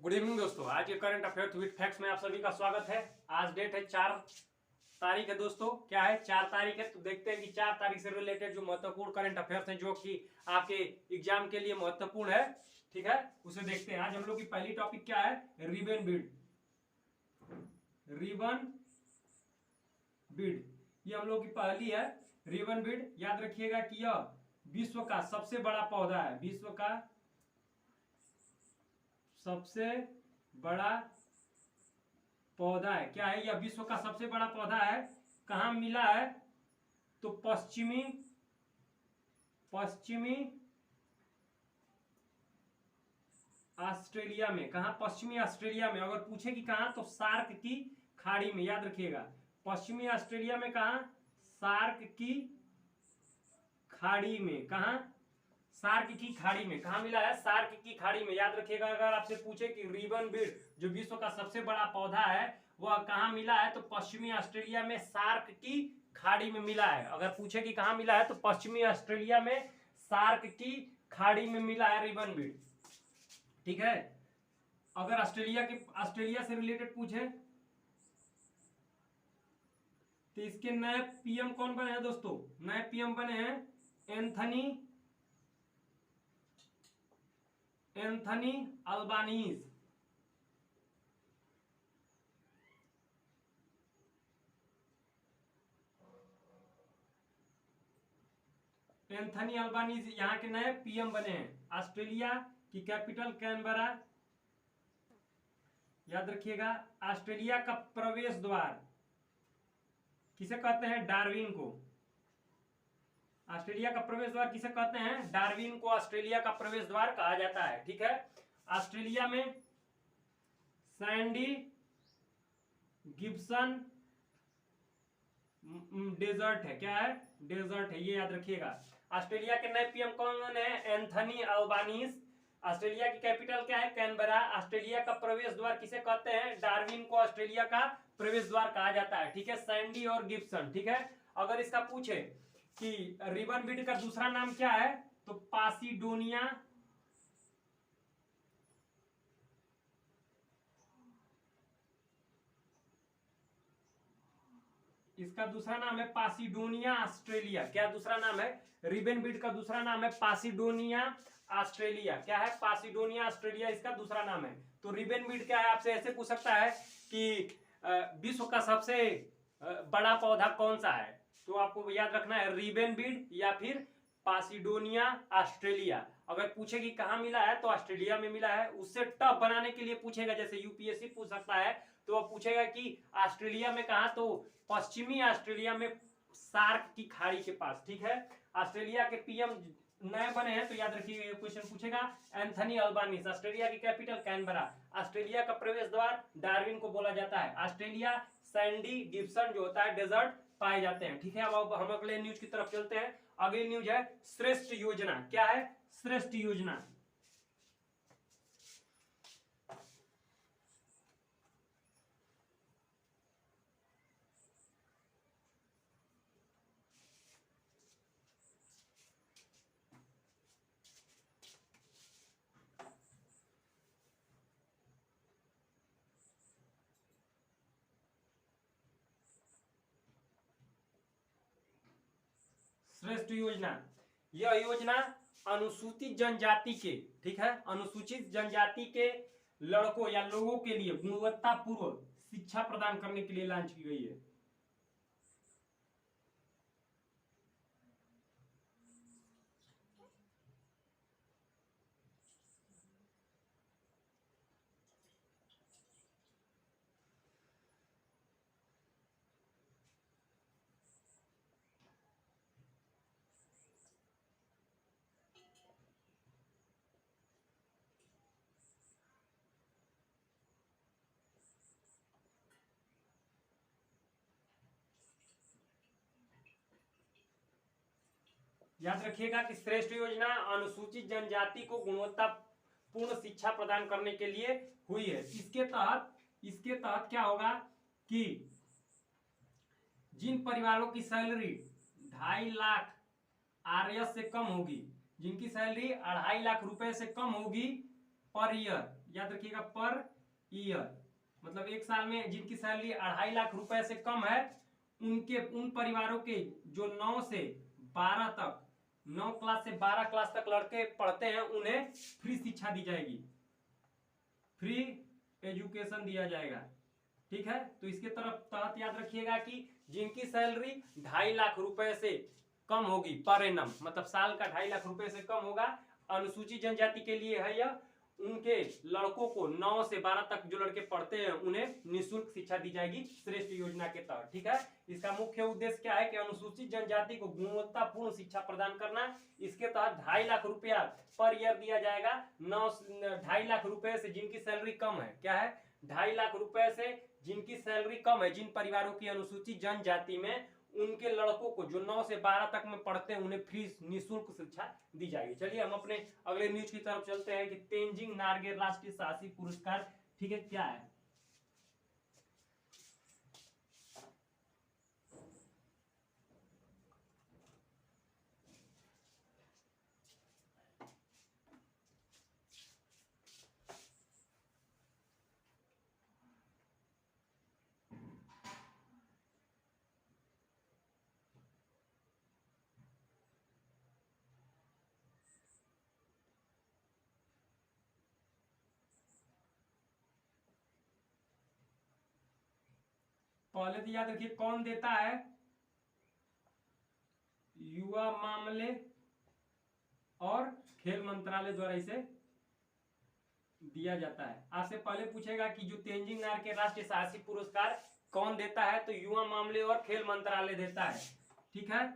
Good evening दोस्तों, आज के करंट अफेयर्स विद फैक्ट्स में आप सभी का स्वागत है। आज डेट है 4 तारीख है दोस्तों। क्या है 4 तारीख है, तो देखते हैं कि 4 तारीख से रिलेटेड जो महत्वपूर्ण करंट अफेयर्स हैं जो कि आपके एग्जाम के लिए महत्वपूर्ण है, ठीक है, उसे देखते हैं। आज हम लोग की पहली टॉपिक क्या है, रिबन बीड। रिबन बीड ये हम लोग की पहली है। रिबन बीड याद रखिएगा कि यह विश्व का सबसे बड़ा पौधा है। विश्व का सबसे बड़ा पौधा है। क्या है, यह विश्व का सबसे बड़ा पौधा है। कहां मिला है, तो पश्चिमी ऑस्ट्रेलिया में। कहा, पश्चिमी ऑस्ट्रेलिया में। अगर पूछे कि कहां, तो सार्क की खाड़ी में। याद रखिएगा, पश्चिमी ऑस्ट्रेलिया में। कहा, सार्क की खाड़ी में। कहा, सार्क की खाड़ी में। कहा मिला है, सार्क की खाड़ी में। याद रखिएगा, अगर आपसे पूछे कि रिबन बीड जो विश्व का सबसे बड़ा पौधा है वह कहां मिला है, तो पश्चिमी ऑस्ट्रेलिया में सार्क की खाड़ी में मिला है। अगर पूछे कि कहां मिला है, तो पश्चिमी ऑस्ट्रेलिया में सार्क की खाड़ी में मिला है रिबन बीड, ठीक है। अगर ऑस्ट्रेलिया से रिलेटेड पूछे तो इसके नए पीएम कौन बने हैं दोस्तों? नए पीएम बने हैं एंथनी अल्बानीज। एंथनी अल्बानीज यहाँ के नए पीएम बने हैं। ऑस्ट्रेलिया की कैपिटल कैनबरा। याद रखिएगा, ऑस्ट्रेलिया का प्रवेश द्वार किसे कहते हैं? डार्विन को। ऑस्ट्रेलिया का प्रवेश द्वार किसे कहते हैं? डार्विन को ऑस्ट्रेलिया का प्रवेश द्वार कहा जाता है, ठीक है। ऑस्ट्रेलिया में सैंडी गिब्सन डेजर्ट है। क्या है? डेजर्ट है, ये याद रखिएगा। ऑस्ट्रेलिया के नए पीएम कौन है? Anthony Albanese. ऑस्ट्रेलिया की कैपिटल क्या है? कैनबरा। ऑस्ट्रेलिया का प्रवेश द्वार किसे कहते हैं? डार्विन को ऑस्ट्रेलिया का प्रवेश द्वार कहा जाता है, ठीक है। सैंडी और गिब्सन, ठीक है। अगर इसका पूछे कि रिबन बीड का दूसरा नाम क्या है, तो पासिडोनिया। इसका दूसरा नाम है पासिडोनिया ऑस्ट्रेलिया। क्या दूसरा नाम है? रिबन बीड का दूसरा नाम है पासिडोनिया ऑस्ट्रेलिया। क्या है? पासिडोनिया ऑस्ट्रेलिया इसका दूसरा नाम है। तो रिबन बीड क्या है, आपसे ऐसे पूछ सकता है कि विश्व का सबसे बड़ा पौधा कौन सा है, तो आपको याद रखना है रिबन बीड या फिर पासिडोनिया ऑस्ट्रेलिया। अगर पूछे कि कहां मिला है, तो ऑस्ट्रेलिया में मिला है। उससे टफ बनाने के लिए पूछेगा, जैसे यूपीएससी पूछ सकता है, तो वह पूछेगा कि ऑस्ट्रेलिया में कहा, तो पश्चिमी ऑस्ट्रेलिया में सार्क की खाड़ी के पास, ठीक है। ऑस्ट्रेलिया के पीएम नए बने हैं, तो याद रखिए क्वेश्चन पूछेगा एंथनी अल्बानीज। ऑस्ट्रेलिया की कैपिटल कैनबरा। ऑस्ट्रेलिया का प्रवेश द्वार डार्विन को बोला जाता है। ऑस्ट्रेलिया सैंडी गिब्सन जो होता है डेजर्ट पाए जाते हैं, ठीक है। अब हम अगले न्यूज की तरफ चलते हैं। अगली न्यूज है श्रेष्ठ योजना। क्या है? श्रेष्ठ योजना। श्रेष्ठ योजना, यह योजना अनुसूचित जनजाति के, ठीक है, अनुसूचित जनजाति के लड़कों या लोगों के लिए गुणवत्तापूर्ण शिक्षा प्रदान करने के लिए लॉन्च की गई है। याद रखिएगा कि श्रेष्ठ योजना अनुसूचित जनजाति को गुणवत्तापूर्ण शिक्षा प्रदान करने के लिए हुई है। इसके तहत क्या होगा कि जिन परिवारों की सैलरी 2.5 लाख आरएस से कम होगी, जिनकी सैलरी 2.5 लाख रुपए से कम होगी पर ईयर, याद रखिएगा पर ईयर, मतलब एक साल में जिनकी सैलरी 2.5 लाख रुपए से कम है उन परिवारों के जो 9 से 12 तक 9 क्लास से 12 क्लास तक लड़के पढ़ते हैं उन्हें फ्री शिक्षा दी जाएगी, फ्री एजुकेशन दिया जाएगा। ठीक है, तो इसके तरफ तहत याद रखिएगा कि जिनकी सैलरी 2.5 लाख रुपए से कम होगी पर एनम, मतलब साल का 2.5 लाख रुपए से कम होगा, अनुसूचित जनजाति के लिए है यह, उनके लड़कों को 9 से 12 तक जो लड़के पढ़ते हैं उन्हें निःशुल्क शिक्षा दी जाएगी श्रेष्ठ योजना के तहत। ठीक है, इसका मुख्य उद्देश्य क्या है कि अनुसूचित जनजाति को गुणवत्तापूर्ण शिक्षा प्रदान करना। इसके तहत 2.5 लाख रुपया पर ईयर दिया जाएगा। 2.5 लाख रुपए से जिनकी सैलरी कम है, क्या है, 2.5 लाख रुपए से जिनकी सैलरी कम है, जिन परिवारों की अनुसूचित जनजाति में, उनके लड़कों को जो 9 से 12 तक में पढ़ते हैं उन्हें फ्री निःशुल्क शिक्षा दी जाएगी। चलिए हम अपने अगले न्यूज की तरफ चलते हैं कि तेंजिंग नार्गे राष्ट्रीय साहसी पुरस्कार, ठीक है, क्या है। पहले तो याद रखिए कौन देता है, युवा मामले और खेल मंत्रालय द्वारा इसे दिया जाता है। आपसे पहले पूछेगा कि जो तेंजिंग नार्गे राष्ट्रीय साहसी पुरस्कार कौन देता है, तो युवा मामले और खेल मंत्रालय देता है। ठीक है,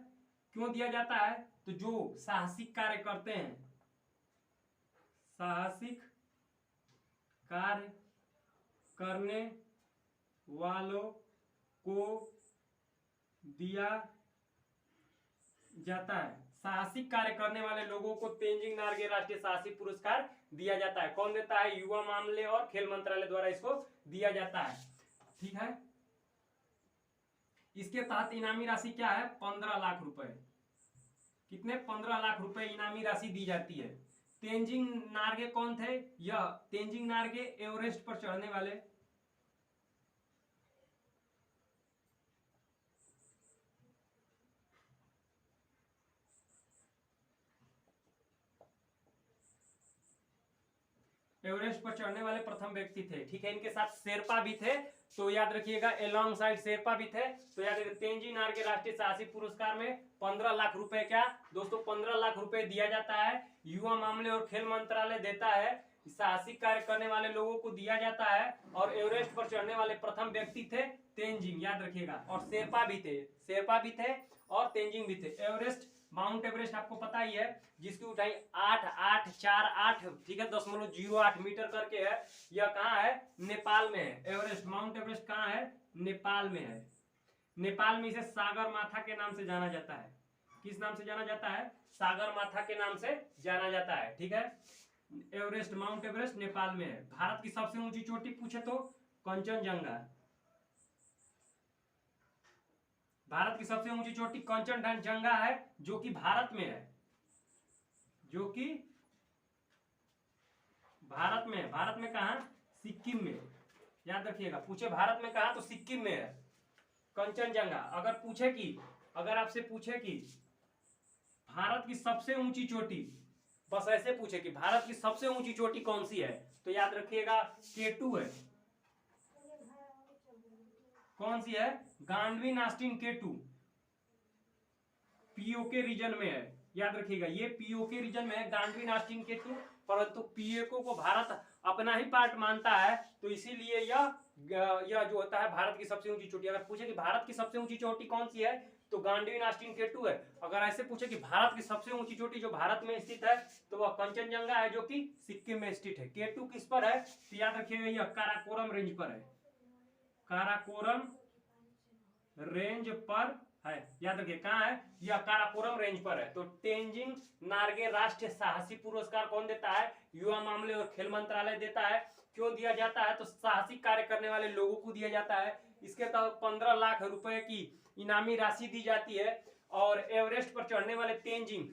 क्यों दिया जाता है, तो जो साहसिक कार्य करते हैं, साहसिक कार्य करने वालों को दिया जाता है। साहसिक कार्य करने वाले लोगों को तेंजिंग नार्गे राष्ट्रीय साहसी पुरस्कार दिया जाता है। कौन देता है, युवा मामले और खेल मंत्रालय द्वारा इसको दिया जाता है। ठीक है, इसके तहत इनामी राशि क्या है, 15 लाख रुपए। कितने, 15 लाख रुपए इनामी राशि दी जाती है। तेंजिंग नार्गे कौन थे, यह तेंजिंग नार्गे एवरेस्ट पर चढ़ने वाले एवरेस्ट पर चढ़ने वाले प्रथम व्यक्ति थे। ठीक है, इनके साथ शेरपा भी थे, तो याद रखिएगा एलॉन्ग साइड शेरपा भी थे। तो याद रखिए तेंजिंग नार्गे राष्ट्रीय साहसी पुरस्कार में 15 लाख रुपए, क्या दोस्तों, 15 लाख रुपए दिया जाता है। युवा मामले और खेल मंत्रालय देता है, साहसिक कार्य करने वाले लोगों को दिया जाता है, और एवरेस्ट पर चढ़ने वाले प्रथम व्यक्ति थे तेंजिंग, याद रखिएगा, और शेरपा भी थे और तेंजिंग भी थे। एवरेस्ट, माउंट एवरेस्ट आपको पता ही है, जिसकी ऊंचाई 8,848, ठीक है, 0.08 मीटर करके है। यह कहाँ है, नेपाल में है। एवरेस्ट, माउंट एवरेस्ट कहाँ है, नेपाल में है। नेपाल में इसे सागर माथा के नाम से जाना जाता है। किस नाम से जाना जाता है, सागर माथा के नाम से जाना जाता है। ठीक है, एवरेस्ट, माउंट एवरेस्ट नेपाल में है। भारत की सबसे ऊंची चोटी पूछे तो कंचनजंगा, भारत की सबसे ऊंची चोटी कंचनजंगा है, जो कि भारत में है, जो कि भारत में है। भारत में कहा, सिक्किम में, याद रखिएगा, पूछे भारत में कहा तो सिक्किम में है कंचनजंगा। अगर आपसे पूछे कि भारत की सबसे ऊंची चोटी, बस ऐसे पूछे कि भारत की सबसे ऊंची चोटी कौन सी है, तो याद रखिएगा K2 है। कौन सी है, गांडवीन आस्टिन K2, पीओके रीजन में है। याद रखिएगा ये पीओके रीजन में है, गांडवीन आस्टिन K2, परंतु पीओके को भारत अपना ही पार्ट मानता है, तो इसीलिए यह जो होता है भारत की सबसे ऊंची चोटी। अगर पूछे कि भारत की सबसे ऊंची चोटी कौन सी है, तो गांडवीन आस्टिन K2 है। अगर ऐसे पूछे कि भारत की सबसे ऊंची चोटी जो भारत में स्थित है, तो वह कंचनजंगा है, जो कि सिक्किम में स्थित है। K2 किस पर है, तो याद रखिएगा यह काराकोरम रेंज पर है, काराकोरम रेंज पर है। याद रखिए कहाँ है, यह काराकोरम रेंज पर है। तो तेंजिंग नार्गे राष्ट्रीय साहसी पुरस्कार कौन देता है, युवा मामले और खेल मंत्रालय देता है। क्यों दिया जाता है, तो साहसिक कार्य करने वाले लोगों को दिया जाता है। इसके तहत 15 लाख रुपए की इनामी राशि दी जाती है, और एवरेस्ट पर चढ़ने वाले तेंजिंग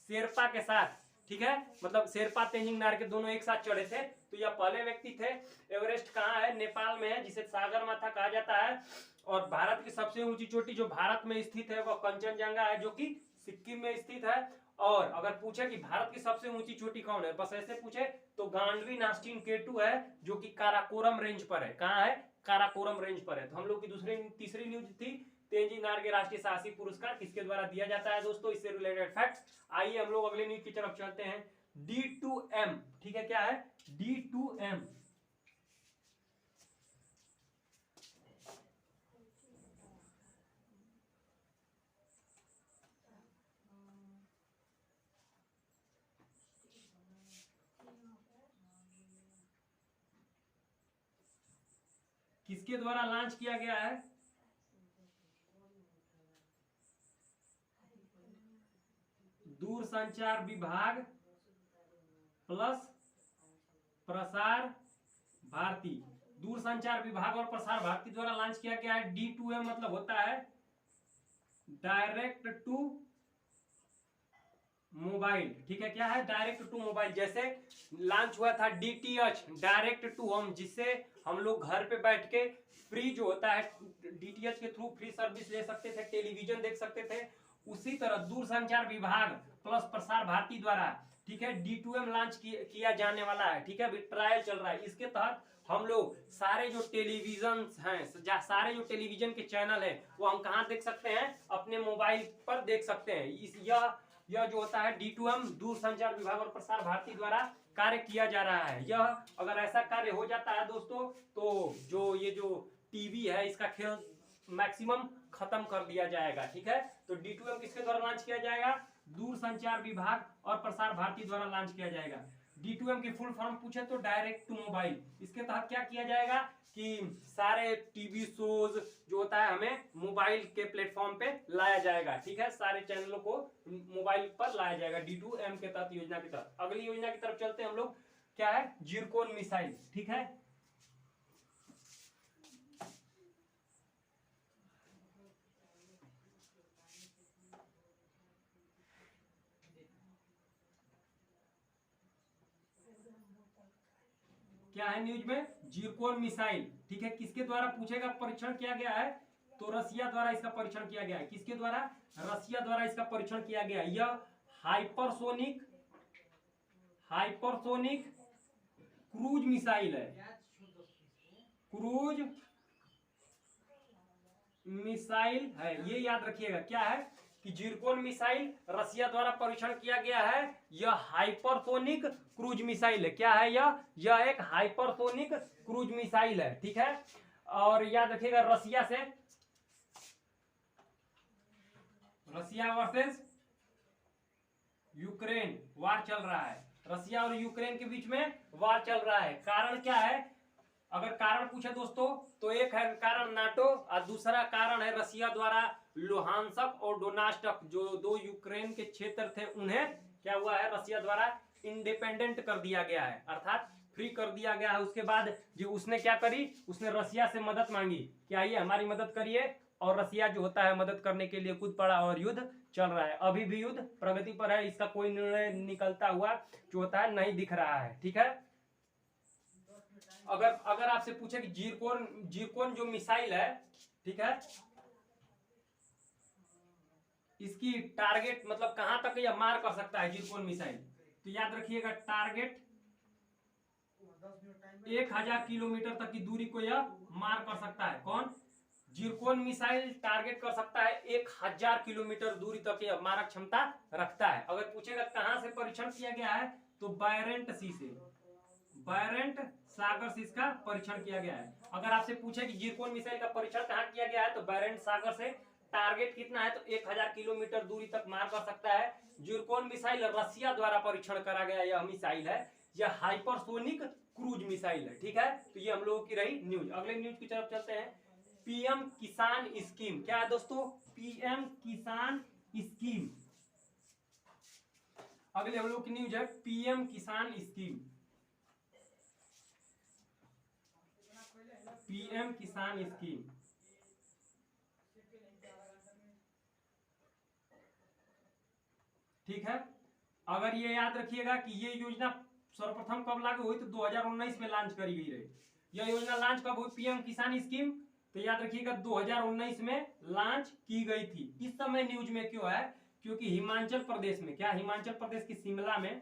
शेरपा के साथ, ठीक है, मतलब शेरपा तेंजिंग नार्गे दोनों एक साथ चढ़े थे, तो तो यह पहले व्यक्ति थे। एवरेस्ट कहाँ है? नेपाल में है, जिसे सागर माथा कहा जाता है। और भारत की सबसे ऊंची चोटी जो भारत में स्थित है वह कंचनजंगा है, जो कि सिक्किम में स्थित है। और अगर पूछे कि भारत की सबसे ऊंची चोटी कौन है, बस ऐसे पूछे तो गांडवी नास्टिन केटू है, जो कि काराकोरम रेंज पर है। कहाँ है? काराकोरम रेंज पर है। तो हम लोग की तीसरी न्यूज थी तेंजिंग नार्गे राष्ट्रीय साहसी पुरस्कार किसके द्वारा दिया जाता है दोस्तों, इससे रिलेटेड फैक्ट्स। आइए हम लोग अगले न्यूज की तरफ चलते हैं। D2M, ठीक है, क्या है? D2M किसके द्वारा लॉन्च किया गया है? दूरसंचार विभाग प्लस प्रसार भारती, दूरसंचार विभाग और प्रसार भारती द्वारा लॉन्च किया गया है। D2M मतलब होता है डायरेक्ट टू मोबाइल, ठीक है, क्या है? Direct to mobile. जैसे लॉन्च हुआ था DTH, डायरेक्ट टू होम, जिससे हम लोग घर पे बैठ के फ्री जो होता है DTH के थ्रू फ्री सर्विस ले सकते थे, टेलीविजन देख सकते थे। उसी तरह दूरसंचार विभाग प्लस प्रसार भारती द्वारा, ठीक है, D2M लॉन्च किया जाने वाला है, ठीक है, अभी ट्रायल चल रहा है। इसके तहत हम लोग सारे जो टेलीविजन हैं, सारे जो टेलीविजन के चैनल है वो हम कहाँ देख सकते हैं? अपने मोबाइल पर देख सकते हैं। यह जो होता है D2M दूरसंचार विभाग और प्रसार भारती द्वारा कार्य किया जा रहा है। यह अगर ऐसा कार्य हो जाता है दोस्तों, तो ये जो टीवी है इसका खेल मैक्सिमम खत्म कर दिया जाएगा, ठीक है। तो D2M किसके द्वारा लॉन्च किया जाएगा? दूरसंचार विभाग और प्रसार भारती द्वारा लॉन्च किया जाएगा। D2M की फुल फॉर्म पूछे तो डायरेक्ट टू मोबाइल। इसके तहत क्या किया जाएगा कि सारे टीवी शोज जो होता है हमें मोबाइल के प्लेटफॉर्म पे लाया जाएगा, ठीक है, सारे चैनलों को मोबाइल पर लाया जाएगा D2M के तहत, योजना के तहत। अगली योजना की तरफ चलते हैं हम लोग, क्या है? जिरकोन मिसाइल, ठीक है। क्या है न्यूज में? जिरकोन मिसाइल, ठीक है, किसके द्वारा पूछेगा परीक्षण किया गया है? तो रसिया द्वारा इसका परीक्षण किया गया है। किसके द्वारा? रसिया द्वारा इसका परीक्षण किया गया है। यह हाइपरसोनिक क्रूज मिसाइल है। क्रूज मिसाइल है, ये याद रखिएगा। क्या है कि जिरकोन मिसाइल रसिया द्वारा परीक्षण किया गया है। यह हाइपरसोनिक क्रूज मिसाइल है। क्या है यह एक हाइपरसोनिक क्रूज मिसाइल है, ठीक है। और याद रखिएगा रसिया वर्सेस यूक्रेन वार चल रहा है। रसिया और यूक्रेन के बीच में वार चल रहा है। कारण क्या है? अगर कारण पूछे दोस्तों तो एक है कारण नाटो और दूसरा कारण है रसिया द्वारा लुहांस्क और डोनेस्क, जो दो यूक्रेन के क्षेत्र थे, उन्हें क्या हुआ है? रसिया द्वारा इंडिपेंडेंट कर दिया गया है, अर्थात फ्री कर दिया गया है। उसके बाद जो उसने क्या करी, उसने रसिया से मदद मांगी कि आइए हमारी मदद करिए, और रसिया जो होता है मदद करने के लिए कूद पड़ा और युद्ध चल रहा है। अभी भी युद्ध प्रगति पर है, इसका कोई निर्णय निकलता हुआ जो होता है नहीं दिख रहा है, ठीक है। अगर आपसे पूछे कि जिरकोन जो मिसाइल है, ठीक है, इसकी टारगेट मतलब कहां तक यह मार कर सकता है जिरकोन मिसाइल, तो याद रखिएगा टारगेट 1000 किलोमीटर तक की दूरी को यह मार कर सकता है। कौन? जिरकोन मिसाइल टारगेट कर सकता है 1000 किलोमीटर दूरी तक यह मारक क्षमता रखता है। अगर पूछेगा कहां से परीक्षण किया गया है, तो बैरेंट सी से, बैरेंट सागर से इसका परीक्षण किया गया है। अगर आपसे पूछे कि जिरकोन मिसाइल का परीक्षण कहां किया गया है, तो बैरेंट सागर से। टारगेट कितना है? तो 1000 किलोमीटर दूरी तक मार कर सकता है। जिरकोन मिसाइल रसिया द्वारा परीक्षण करा गया यह मिसाइल है। यह हाइपरसोनिक क्रूज मिसाइल है, ठीक है। तो ये हम लोगों की रही न्यूज। अगले न्यूज की तरफ चलते हैं। पीएम किसान स्कीम, क्या है दोस्तों? पीएम किसान स्कीम। अगले हम लोग की न्यूज है पीएम किसान स्कीम। पीएम किसान स्कीम, ठीक है। अगर ये याद रखिएगा कि ये योजना सर्वप्रथम कब लागू हुई? तो 2019 में लॉन्च करी गई रही। यह योजना लॉन्च कब हुई? पीएम किसान स्कीम, तो याद रखिएगा 2019 में लॉन्च की गई थी। इस समय न्यूज में क्यों है? क्योंकि हिमाचल प्रदेश में, क्या हिमाचल प्रदेश के शिमला में,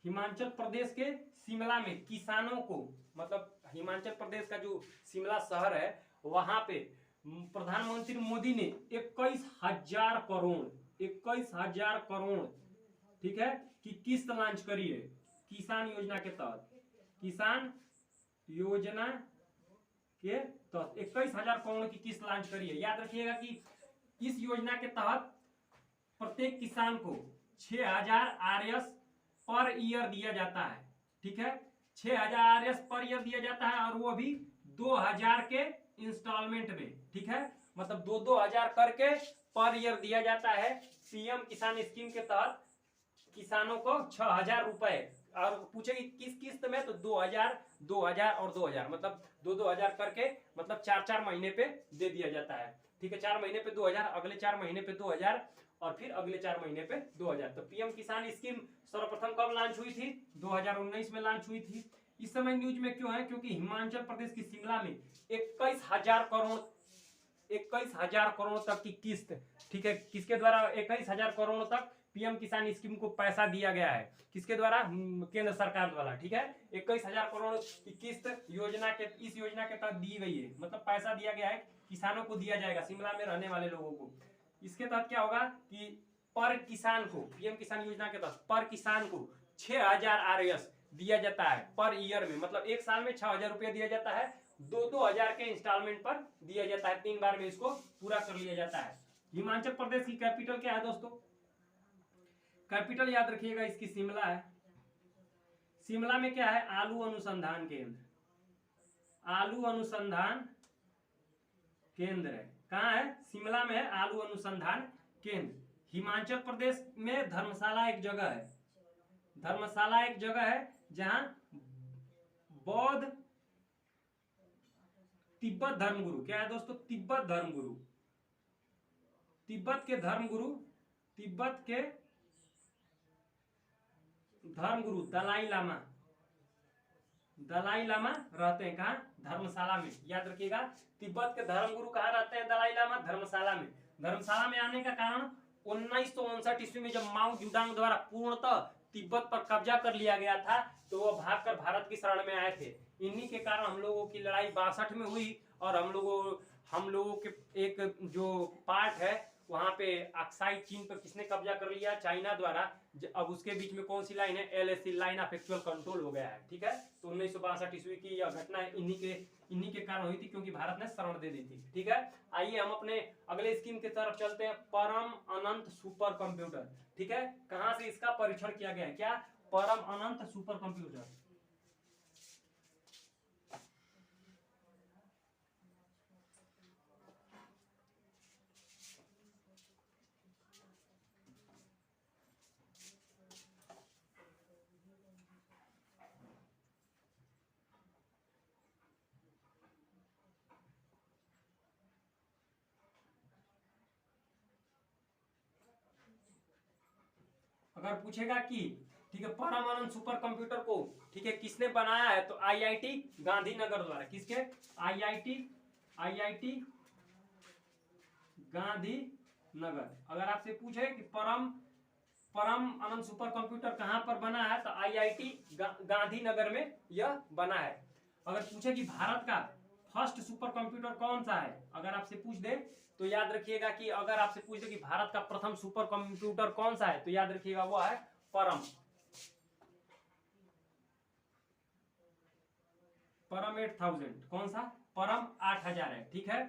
हिमाचल प्रदेश के शिमला में किसानों को, मतलब हिमाचल प्रदेश का जो शिमला शहर है वहां पे प्रधानमंत्री मोदी ने 21,000 करोड़, 21,000 करोड़, ठीक है, कि किस्त लॉन्च करी है किसान योजना के तहत। किसान योजना के तहत 21,000 करोड़ की किस्त लॉन्च करी है। याद रखिएगा कि इस योजना के तहत प्रत्येक किसान को 6,000 आरएस पर ईयर दिया जाता है, ठीक है, 6,000 आरएस पर ईयर दिया जाता है, और वो भी 2,000 के इंस्टॉलमेंट में, ठीक है, मतलब 2-2 हजार करके पर ईयर दिया जाता है। पीएम किसान स्कीम के तहत किसानों को 6,000 रुपए, और पूछेगी किस किस्त में, तो 2,000, 2,000 और 2,000, मतलब 2-2 हजार करके, मतलब 4-4 महीने पे दे दिया जाता है, ठीक है। 4 महीने पे 2,000, अगले 4 महीने पे 2,000, और फिर अगले 4 महीने पे 2,000। तो पीएम किसान स्कीम सर्वप्रथम कब लॉन्च हुई थी? 2019 में लॉन्च हुई थी। इस समय न्यूज में क्यों है? क्योंकि हिमाचल प्रदेश की शिमला में 21,000 करोड़, 21,000 करोड़ तक की किस्त, ठीक है, किसके द्वारा 21,000 करोड़ तक पीएम किसान स्कीम को पैसा दिया गया है? किसके द्वारा? केंद्र सरकार द्वारा, ठीक है। 21,000 करोड़ की किस्त योजना के, इस योजना के तहत दी गई है, मतलब पैसा दिया गया है, किसानों को दिया जाएगा, शिमला में रहने वाले लोगों को। इसके तहत क्या होगा कि पर किसान को, पीएम किसान योजना के तहत पर किसान को 6,000 आरएस दिया जाता है पर ईयर में, मतलब एक साल में 6,000 रुपया दिया जाता है, 2-2 हजार के इंस्टॉलमेंट पर दिया जाता है, 3 बार में इसको पूरा कर लिया जाता है। हिमाचल प्रदेश की कैपिटल क्या है दोस्तों? कैपिटल याद रखिएगा इसकी शिमला है। शिमला में क्या है? आलू अनुसंधान केंद्र, आलू अनुसंधान केंद्र है। कहाँ है? शिमला में है आलू अनुसंधान केंद्र। हिमाचल प्रदेश में धर्मशाला एक जगह है, धर्मशाला एक जगह है जहां बौद्ध तिब्बत धर्मगुरु, क्या है दोस्तों? तिब्बत धर्मगुरु, तिब्बत के धर्मगुरु, तिब्बत के धर्मगुरु दलाई लामा, दलाई लामा रहते हैं कहाँ? धर्मशाला में। याद रखिएगा तिब्बत के धर्मगुरु कहाँ रहते हैं? दलाई लामा धर्मशाला में। धर्मशाला में आने का कारण 1959 ईस्वी में जब माओ जुडांग द्वारा पूर्णतः तिब्बत पर कब्जा कर लिया गया था, तो वो भागकर भारत की शरण में आए थे। इन्हीं के कारण हम लोगों की लड़ाई 62 में हुई, और हम लोगों के एक जो पार्ट है वहां पे अक्साई चीन पर किसने कब्जा कर लिया? चाइना द्वारा। अब उसके बीच में कौन सी लाइन है? LAC, line of actual control हो गया है, ठीक है। तो 1962 ईस्वी की यह घटना इन्हीं के कारण हुई थी, क्योंकि भारत ने शरण दे दी थी, ठीक है। आइए हम अपने अगले स्कीम की तरफ चलते हैं, परम अनंत सुपर कंप्यूटर, ठीक है। कहां से इसका परीक्षण किया गया है? क्या? परम अनंत सुपर कंप्यूटर। अगर पूछेगा कि ठीक है परमाणु सुपर कंप्यूटर को, ठीक है, किसने बनाया है? तो आईआईटी गांधीनगर द्वारा। किसके? आईआईटी गांधीनगर। अगर आपसे पूछे कि परम अनंत सुपर कंप्यूटर कहां पर बना है, तो आईआईटी गांधीनगर में यह बना है। अगर पूछे कि भारत का फर्स्ट सुपर कंप्यूटर कौन सा है, अगर आपसे पूछ दे, तो याद रखिएगा कि अगर आपसे पूछ दे कि भारत का प्रथम सुपर कंप्यूटर कौन सा है, तो याद रखिएगा वो है परम 8000। कौन सा? परम 8000 है, ठीक है।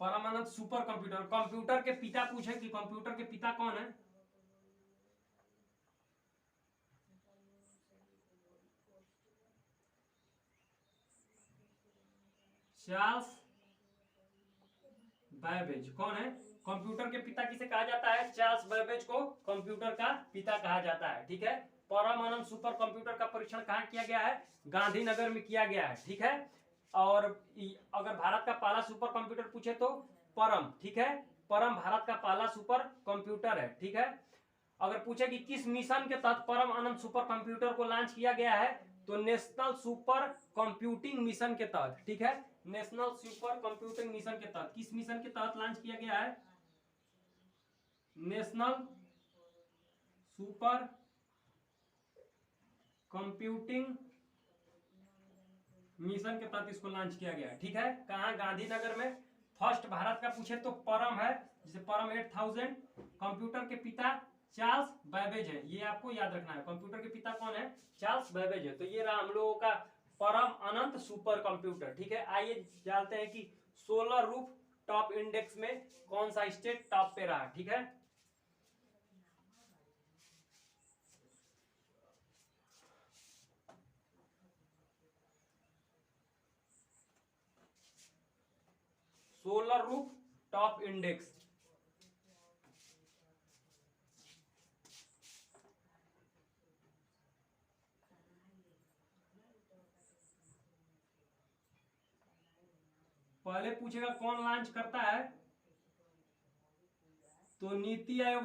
परमानंद सुपर कंप्यूटर। कंप्यूटर के पिता पूछे कि कंप्यूटर के पिता कौन है? Charles Babbage. कौन है? कंप्यूटर के पिता किसे कहा जाता है? चार्ल्स बैबेज को कंप्यूटर का पिता कहा जाता है, ठीक है। परमानंद सुपर कंप्यूटर का परीक्षण कहाँ किया गया है? गांधीनगर में किया गया है, ठीक है। और अगर भारत का पहला सुपर कंप्यूटर पूछे तो परम, ठीक है, परम भारत का पहला सुपर कंप्यूटर है, ठीक है। अगर पूछे कि किस मिशन के तहत परम अनंत सुपर कंप्यूटर को लॉन्च किया गया है, तो नेशनल सुपर कंप्यूटिंग मिशन के तहत, ठीक है, नेशनल सुपर कंप्यूटिंग मिशन के तहत, किस मिशन के तहत लॉन्च किया गया है, नेशनल सुपर कंप्यूटिंग मिशन के तहत इसको लॉन्च किया गया है, ठीक है। कहां, गांधीनगर में। फर्स्ट भारत का पूछे तो परम है, जिसे परम 8000, कंप्यूटर के पिता चार्ल्स बैबेज है, ये आपको याद रखना है, कंप्यूटर के पिता कौन है, चार्ल्स बैबेज है। तो ये रहा हम लोगों का परम अनंत सुपर कंप्यूटर, ठीक है। आइए जानते हैं कि सोलर रूफ टॉप इंडेक्स में कौन सा स्टेट टॉप पे रहा, ठीक है। सोलर रूफ टॉप इंडेक्स, पहले पूछेगा कौन लॉन्च करता है, तो नीति आयोग